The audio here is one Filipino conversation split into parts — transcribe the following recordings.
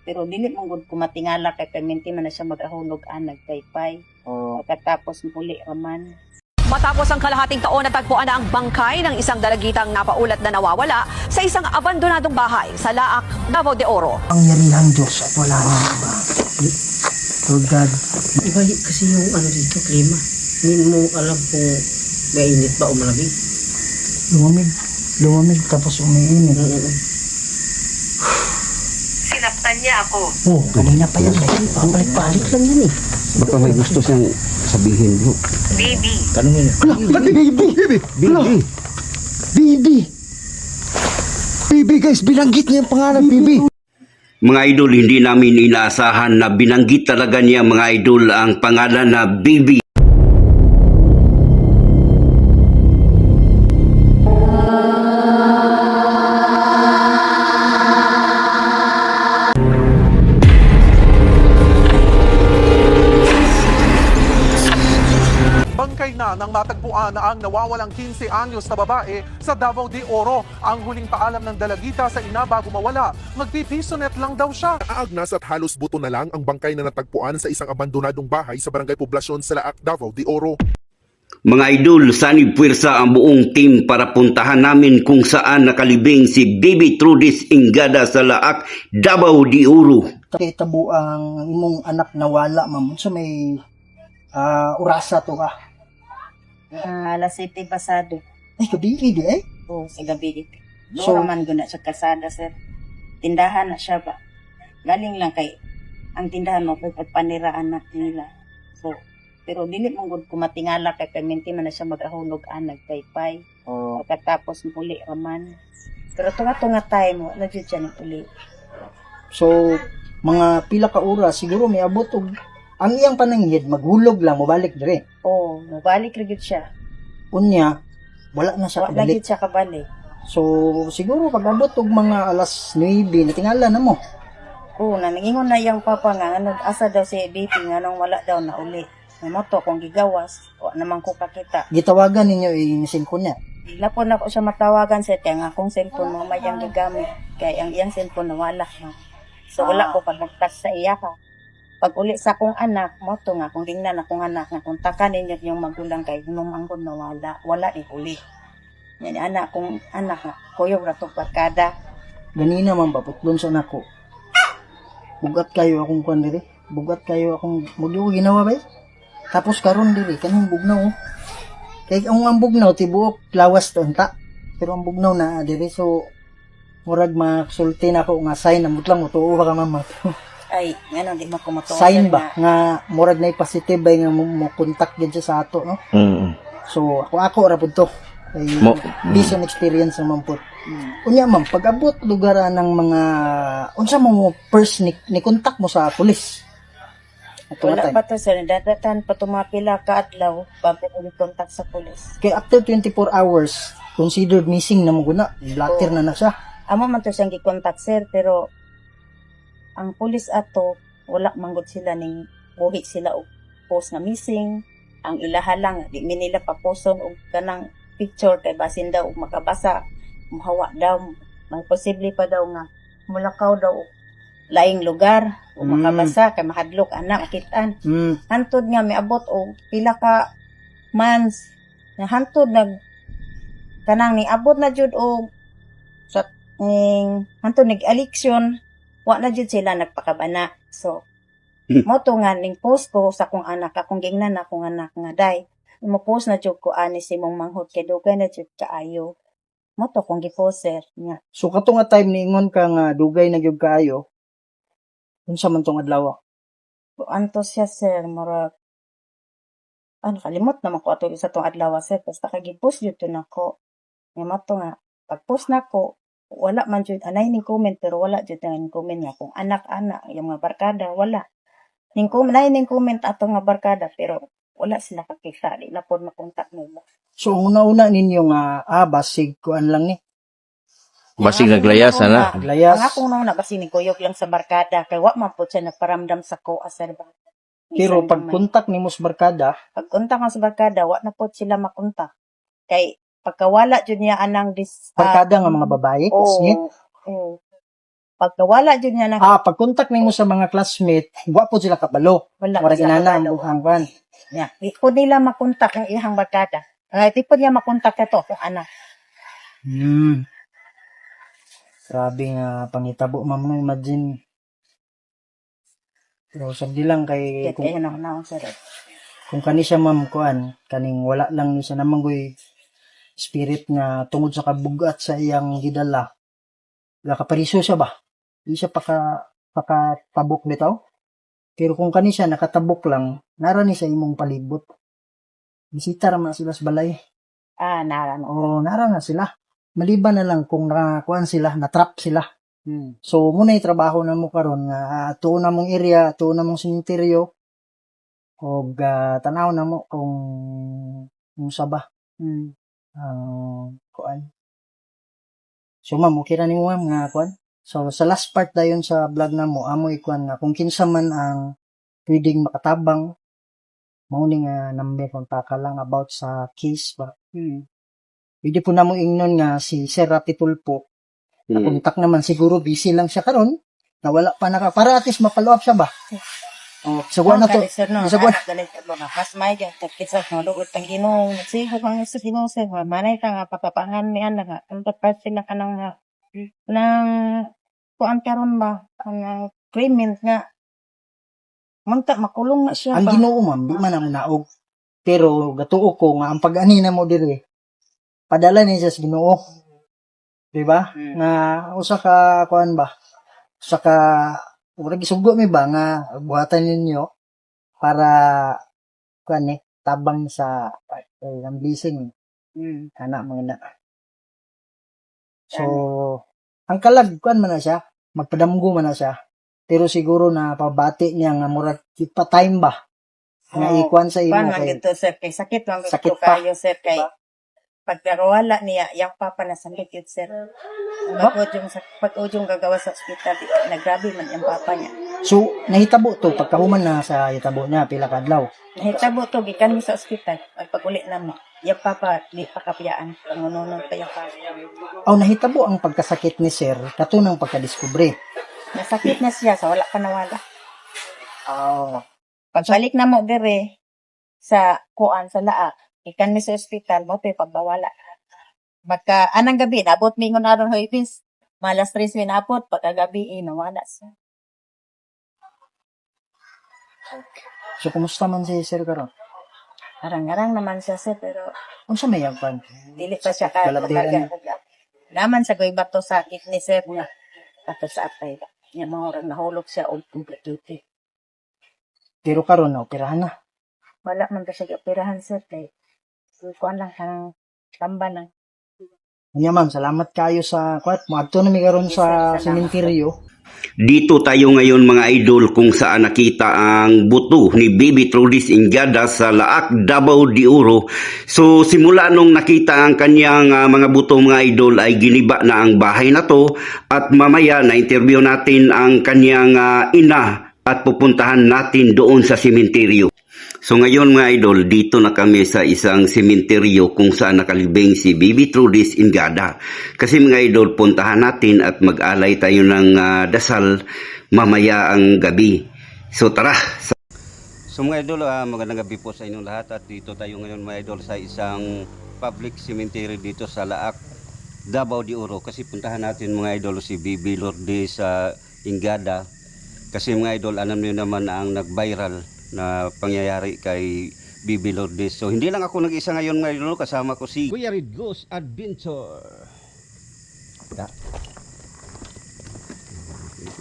pero dili man gud ko matingala kay perminti man na siya mag-ahulog nagpaypay. Pagkatapos muli raman. Matapos ang kalahating taon, natagpuan na ang bangkay ng isang dalagitang napaulat na nawawala sa isang abandonadong bahay sa Laak, Davao de Oro. Ang yarihang Diyos at wala nang iba. Lord God. Iba kasi yung dito, klima. Hindi mo alam kung mainit ba o malamig. Lumamig tapos umiinit. Sinaktan niya ako. Oh, kanina pa yan. Pabalik-balik lang yan eh. Baka may gusto siyang sabihin, bro. Baby. Tanungin niya. Baby guys, binanggit niya yung pangalan, baby. Mga idol, hindi namin inaasahan na binanggit talaga niya, mga idol, ang pangalan na Baby. Bangkay na nang matagpuan na ang nawawalang 15 anyos na babae sa Davao de Oro. Ang huling paalam ng dalagita sa ina bago mawala, magpipisonet lang daw siya. Aagnas at halos buto na lang ang bangkay na natagpuan sa isang abandonadong bahay sa barangay Poblasyon sa Laak, Davao de Oro. Mga idol, sanib puwersa ang buong team para puntahan namin kung saan nakalibing si Baby Trudis Ingada sa Laak, Davao de Oro. Tabo ang imong anak nawala, ma'am. So may urasa to ka. Alas 7 pasado. Ay, kabili di eh. Oo, sa gabi dito. So- So, raman guna sa kalsada, sir. Tindahan na siya ba? Galing lang kay ang tindahan mo kay pagpanira anak nila. So, pero dili man gud ko matingala kay perminti man na siya mag-ahulog nagpaypay. Pagkatapos muli raman. Pero tunga-tunga time mo, na-jud siya ng uli. So, mga pila ka oras, siguro may abot og ang iyang pananghid, maghulog lang, mabalik dire. Oo, mabalik ra gyud siya. Unya, wala na siya Wala kabalik. gyud siya kabalik. So, siguro pag abot og mga alas 9, natingala na mo. Oo, naningon na yung papa nga, asa daw si baby nga nung wala daw na uli. May moto, kung gigawas, o naman ko kakita. Gitawagan ninyo i-cellphone niya. Lapon na ko siya matawagan sa kaya nga akong cellphone mo mayang gigamit. Kaya ang iyang cellphone nawala. No? So wala ko pag nagtas sa iya ka. Pag uli sa akong anak, moto nga, kung tingnan akong anak, nga kung taka ninyo yung magulang kay numangkod nawala, wala ni uli. Yan, anak kong anak nga, kuyog na itong barkada. Ganina man paputlon sa nako. Bugat kayo akong kwan diri. Bugat kayo akong magyo ginawa ba? Tapos karon diri kanang bugnaw. Kay ang bugnaw tibuok lawas to unta. Pero ang bugnaw na diri so murag maksulti na ako nga sign na mutlang mo tuo ka mama. Ay, nga di mo kumatuwa. Sign ba nga murag na positive ba nga mo contact gyud siya sa ato no. So ako ra pud to. Ay vision experience naman po. Unya ma'am, pag abot lugaran ng mga unsa mo first ni contact mo sa pulis? Wala pa to sir, dadatan pa tumapila ka adlaw, bago ko contact sa pulis. Kay after 24 hours, considered missing na mo guna. Blatter na siya. Amo man to siyang gi-contact sir, pero ang pulis ato, wala manggod sila ning buhi sila og post na missing. Ang ilaha lang, di mi nila paposon og kanang picture kay basin daw og makabasa. Muhawa daw, may posible pa daw nga mulakaw daw og laing lugar o makabasa kay mahadlok anak kitaan. Hantod nga miabot og pila ka months na hantod nag kanang niabot na jud og sa hantod nag-election wa na jud sila nagpakabana. So mo to nga ning post ko sa akong anak, akong gingnan akong anak nga day mo post na jud ko ani si mong manghod kay dugay na jud kaayo. Mo to kung gi-post sir nga. So kato nga time niingon ka nga dugay na gyud kaayo. Unsa man tong adlaw? Anto siya sir murag kalimot naman ko ato sa tong adlaw sir basta kay gi-post jud to nako. Nga mo to nga pag post nako wala man jud anay ning comment pero wala jud ning comment nga kung anak-anak yung mga barkada wala. Ning comment ning comment ato nga barkada pero wala sila kakita di na pod makontak nila. So una-una ninyo nga basig kuan lang ni. Basig naglayas ana. Naglayas. Ang akong nauna kasi niguyok lang sa barkada kay wa man pod siya nagparamdam sa ko sir ba. Pero pag kontak nimo sa barkada, pag kontak nga sa barkada wa na pod sila makontak. Kay pagkawala jud niya anang barkada nga mga babae, Oo. sige. Oo. pagkawala dyan niya na, Pag-contact nimo sa mga classmate, gwapo sila kabalo. wala. Mura sila ginana kabalo. ang buhang kwan. Yeah. Di po nila makontak ang ihang barkada. Di po niya makontak ito kung anak. Grabe nga pangitabo, ma'am, no, imagine. Pero sabi lang kay, Kaya na sir. kung kani siya, ma'am, kuan, kaning wala lang siya namang goy spirit nga tungod sa kabugat sa iyang gidala. Kapariso siya ba? Di siya pakatabok bitaw. Pero kung kani siya nakatabok lang, nara ni sa imong palibot. Bisita raman sila sa balay. Nara no. O nara na sila. Maliban na lang kung nakakuan sila, natrap sila. So muna yung trabaho na mo karon nga tuon na mong area, tuon na mong sementeryo. O tanaw na mo kung saba. Kuan. So ma'am, okay na ni mo, ma'am, nga kuan. So sa last part dayon sa vlog na mo, amo ikuan nga kung kinsa man ang pwedeng makatabang, mao ni nga number kontak ka lang about sa case ba. Pwede po na mo ingnon nga si Sir Rapi Tulpo. Nakontak naman, siguro busy lang siya karon. Nawala pa para at least mapalo up siya ba? Sagwa na to. Sagwa na. Mas may dyan. Tapos no, lugod pang ginong. Sige, kung gusto ginong sir, manay ka nga, papapangan niya na nga. Ang part sila ka ng kuan karon ba? Ang claimant nga. Munta, makulong na siya Ang ba? Ginoo, ma'am, di man ang naog. Pero gatuo ko nga ang pag-ani na mo diri. Padala niya sa Ginoo. Diba? Nga usa ka kuan ba? Usa ka ug gisugo mi ba nga buhatan ninyo para kuan tabang sa ang blessing. Ana mga na. So ang kalag kuan man na siya, magpadamgo man na siya. Pero siguro na pabati niya nga murag pa time ba? Nga ikuan sa imo Kuan man kay dito sir, kay sakit man Sakit dito pa. kayo sir, kay pagkawala niya, yung papa na sakit yun sir. Pag-ujong gagawa sa ospital, nagrabe man yung papa niya. So, nahitabo to, pagkahuman na sa hitabo niya, pila kadlaw. Nahitabo to, gikan mi sa ospital, pag-uli na mo. Yung papa, di pa kapiyaan, pangununod pa yung papa. Nahitabo ang pagkasakit ni Sir, katunang pagkadiskubre. Nasakit na siya, sa wala pa nawala. Pagbalik na mo dire, sa kuan, sa laak, ikan mi sa ospital, mo pa pagbawala. Anang gabi, nabot mi ngon aron hoybis. Malas 3 minapot, pagkagabi, nawala siya. So, kumusta man si Sir karon? Arang-arang naman siya sir, pero Unsa may yagpan? dili pa siya ka. Kalabdiran. Naman sa goy bato sa kidney sir nga. Bato sa atay. Nga mga orang nahulog siya og complete duty. Pero karon na operahan na. Wala man ka siya operahan sir kay kuan lang kanang tamba lang. Unya ma'am, salamat kayo sa kwat. Moadto na mi karon sa Salamat. sementeryo. Dito tayo ngayon mga idol kung saan nakita ang buto ni Bibi Trudis Ingada sa Laak, Davao de Oro. So simula nung nakita ang kanyang mga buto mga idol ay giniba na ang bahay na to at mamaya na interview natin ang kanyang ina at pupuntahan natin doon sa sementeryo. So ngayon mga idol, dito na kami sa isang sementeryo kung saan nakalibing si Bibi Trudis Ingada. Kasi mga idol, puntahan natin at mag-alay tayo ng dasal mamaya ang gabi. So tara! So mga idol, magandang gabi po sa inyong lahat at dito tayo ngayon mga idol sa isang public cemetery dito sa Laak, Davao de Oro. Kasi puntahan natin mga idol si Bibi Lourdes Ingada. Kasi mga idol, alam niyo naman ang nag-viral na pangyayari kay Bibi Lourdes. So hindi lang ako nag-isa ngayon mga idol, kasama ko si Kuya Red Ghost Adventure.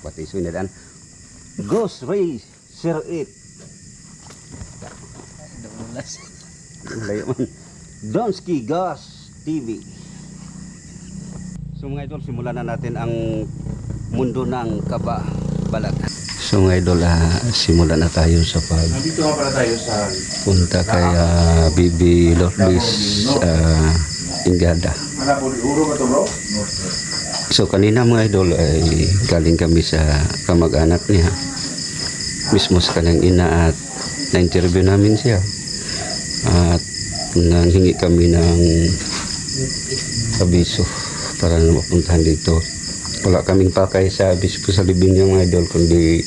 Pati sinadan Ghost Ray Sir It. Donsky Ghost TV. So mga idol, simulan na natin ang mundo ng Kababalag. So mga idol, simulan na tayo sa Nandito nga pala tayo sa punta kay Bibi Lourdes Ingada. Davao de Oro ba to bro? So kanina mga idol ay galing kami sa kamag-anak niya. Mismo sa kanyang ina at na-interview namin siya. At nanghingi kami ng abiso para na mapuntahan dito. Wala kaming pakay sa bispo sa libing yung mga idol, kundi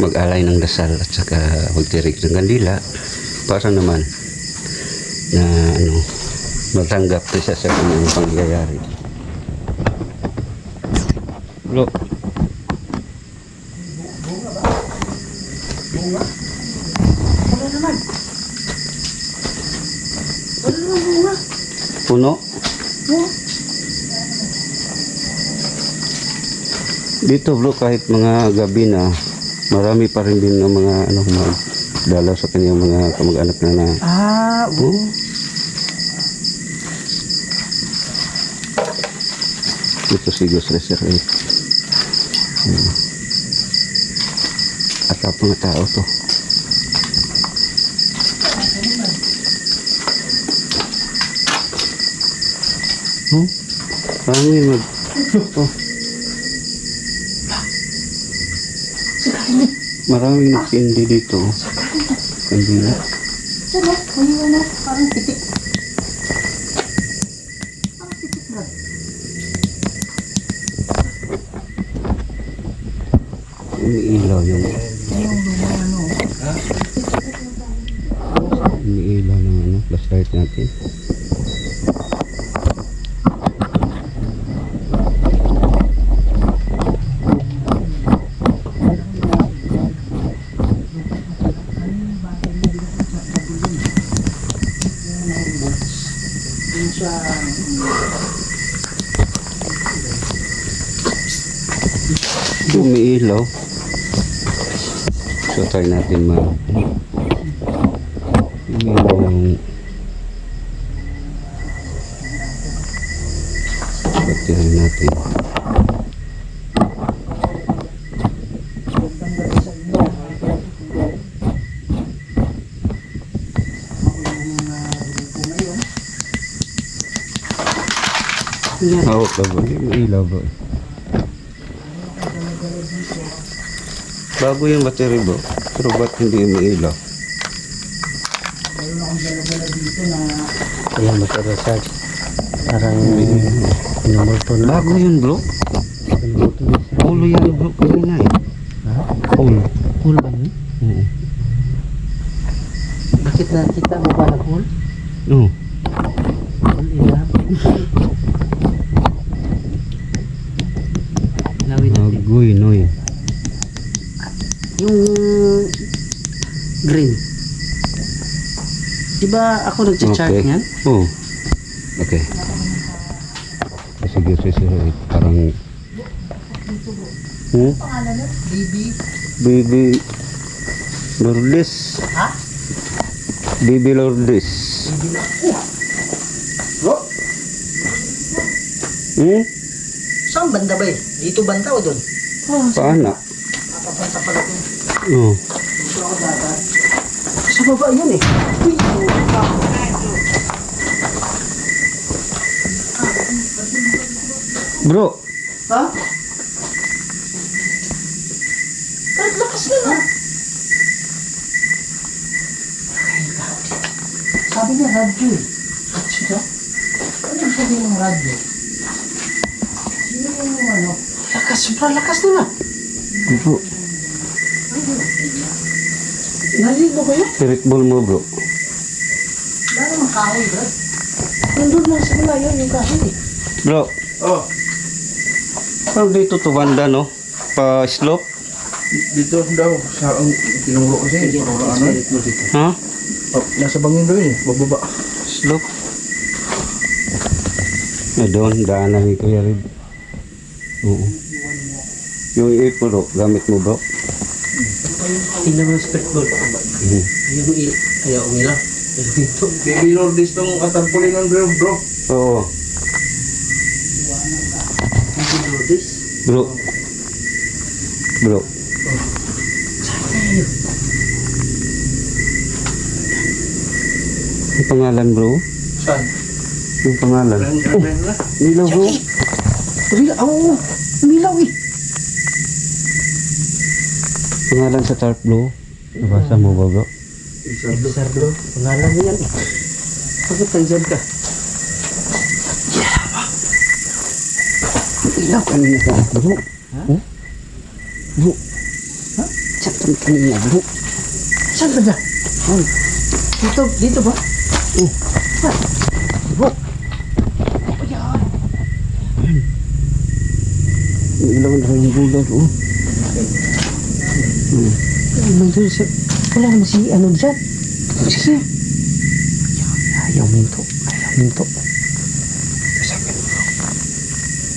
mag-alay ng dasal at saka magtirik ng kandila para naman na matanggap siya sa kanyang pangyayari. Bro. Puno? Dito bro, kahit mga gabi na, marami pa rin din ng mga magdala sa kanyang mga kamag-anak na ito sigos reserve. At apa mga tao to. Marami maraming nagsindi dito. Kandila. Umiilaw yung umiilaw ng flashlight natin. Umiilaw. So try natin umiilaw ng battery natin. Hawak ka ba? Umiilaw ba? Bago yung battery bro, pero ba't hindi umiilaw? Ayan, magka-recharge. Parang pinamulto na. Bago yun bro? Ulo yan bro, kanina eh. Ha? Ulo. Cool ba yun? Oo. Bakit nakita mo ba na cool? Oo. Cool enough. Lawin natin. Agoy, noy. Yung green. Diba ako nag-chart niyan? Oo. Okay. Sige, parang Baby Lourdes. Ha? Baby Lourdes. Bro? Saan banda ba eh? Dito banda o doon? Paana? Papunta pala doon. Oo. Dito ako dapat. Sa baba yan eh. Uy! Bro, Ha? Kahit lakas na na. Sabi niya radyo eh. Radyo? Ano yung sabi ng radyo? Sino yung ano? Lakas, sobrang lakas na na. bro, Naligo ba yun? spirit ball mo bro. Wala namang kahoy, Brad. Nandun lang sa malayo yung kahoy eh. Bro, Oh, parang dito to banda no? Pa slope? Dito daw sa ang tinuro kasi ano Ha? nasa bangin daw eh bababa. Slope? Na doon, daanan ni Kuya Red. Oo. Yung ipo bro, gamit mo bro? Tingnan mo yung spirit ball. Ayaw umila. Ito. Baby Lourdes tong katampulingan bro. Oo. Bro. Bro. Yung pangalan bro? Saan? Yung pangalan. Nilaw bro. Umila, oo. Umilaw eh. Pangalan sa tarp bro. Nabasa mo ba bro? Sir bro, pangalan mo yan eh. Bakit nandyan ka? Ilaw kanina ka, bro. Ha? Bro. Ha? Saan kanina, bro? Saan ba dyan? Dito ba? Oh. Bro. Ilaw na rin yung bulog, oh. Wala naman si ano dyan. Sige. Ayaw minto.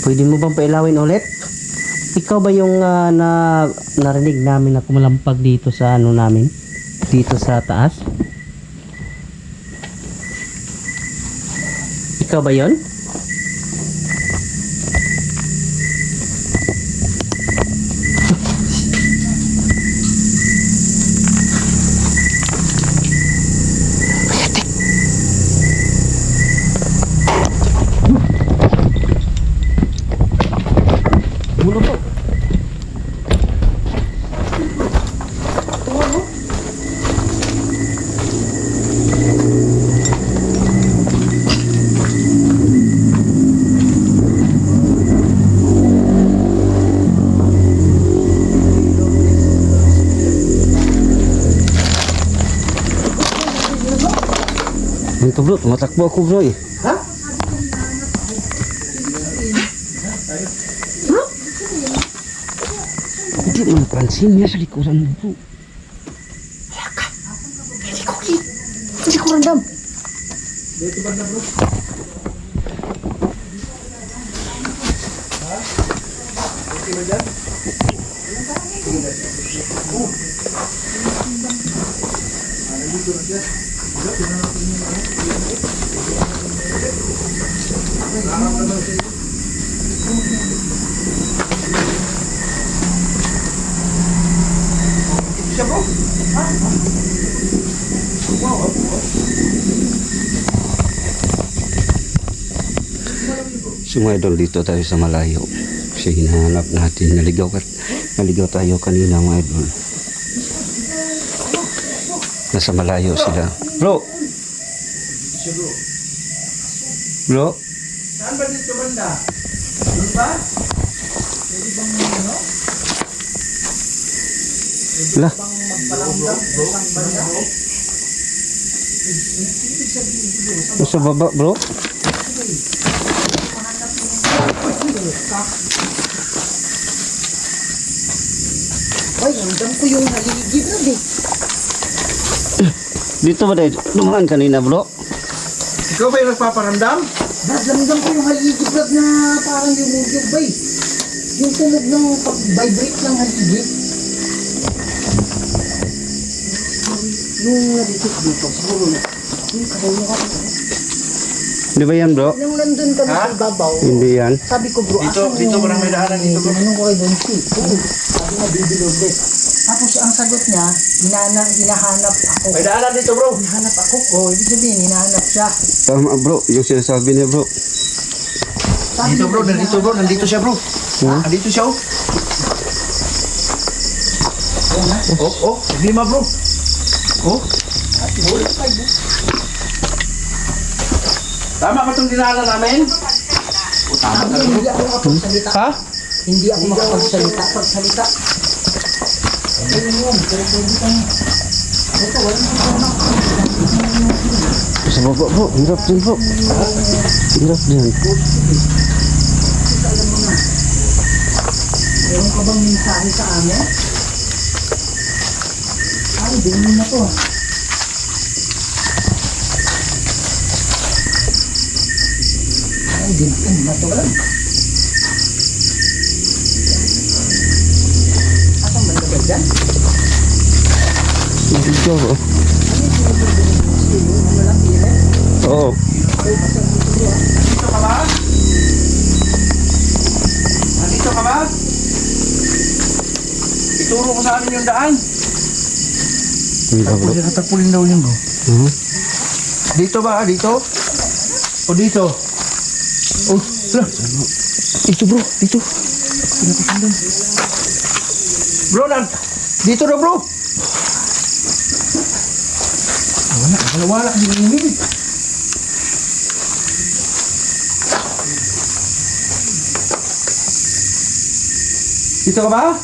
Pwede mo bang pailawin ulit? Ikaw ba yung narinig namin na kumalampag dito sa ano namin? Dito sa taas? Ikaw ba yon? Ito bro, tumatakbo ako bro eh. Ha? Bro? Hindi mo napansin niya sa likuran mo bro. Wala ka. Hindi ko randam. So mga idol, dito tayo sa malayo. Kasi hinahanap natin. Naligaw tayo kanina mga idol. Nasa malayo sila. Bro! Bro? Saan ba dito banda? Doon ba? Pwede bang ano? Lah. Magpalamdam sa isang banda? Nasa baba bro? Ay, ramdam ko yung haligid na di. Dito ba tayo? Dumaan kanina bro? Ikaw ba yung nagpaparamdam? Ramdam ko yung haligid na parang yung mugog ba eh. Yung tunog ng pag-vibrate ng haligid. Yung nalitik dito, siguro na. Yung kabayo ka ito. Di ba yan bro? Nung nandun kami sa ibabaw, Hindi yan. sabi ko bro, dito parang may daanan dito bro. Tinanong ko kay Don C. Sabi na bibilog din. Tapos ang sagot niya, hinahanap ako. May daanan dito bro. Hinahanap ako. Oh, ibig sabihin, hinahanap siya. Tama bro, yung sinasabi niya bro. Sabi Dito bro, niya, nandito siya bro. Nandito siya oh. Oh, lima bro. Oh. Tama ba itong dinala namin? sabi niya, hindi ako makapagsalita. Ha? Hindi ako makapagsalita. Pagsalita. Ayun yun, pero pwede kang... Ito, walang problema. Sa baba bro, hirap din bro. Hirap din. Meron ka bang mensahe sa amin? Ay, din na to. Ay, din na to lang. Asang banda ba dyan? Dito bro. Walang pili. Oo. Dito ka ba? Nandito ka ba? Ituro ko sa amin yung daan. Dito bro. Natagpulin daw yun bro. Dito ba? Dito? O dito? Oh, lah. Dito bro, dito. Bro, dito na bro. Wala. Hindi. Dito ka ba?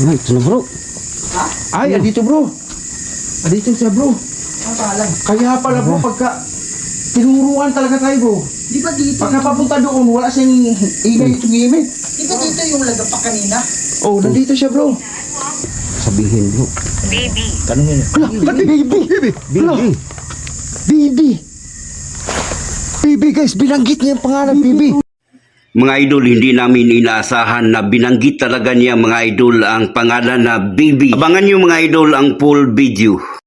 Ay, ito na bro. Ay, andito bro. Andito siya bro. Kaya pala bro, pagka tinuruan talaga tayo bro. Di ba dito? Pagka papunta doon, wala siyang ingay tumimik. Di ba dito yung lagapak kanina? Oh, nandito siya bro. Sabihin bro. Hala, baby. Hala, baby. Baby guys, binanggit niya yung pangalan, baby. Mga idol, hindi namin inaasahan na binanggit talaga niya mga idol ang pangalan na Baby. Abangan niyo mga idol ang full video.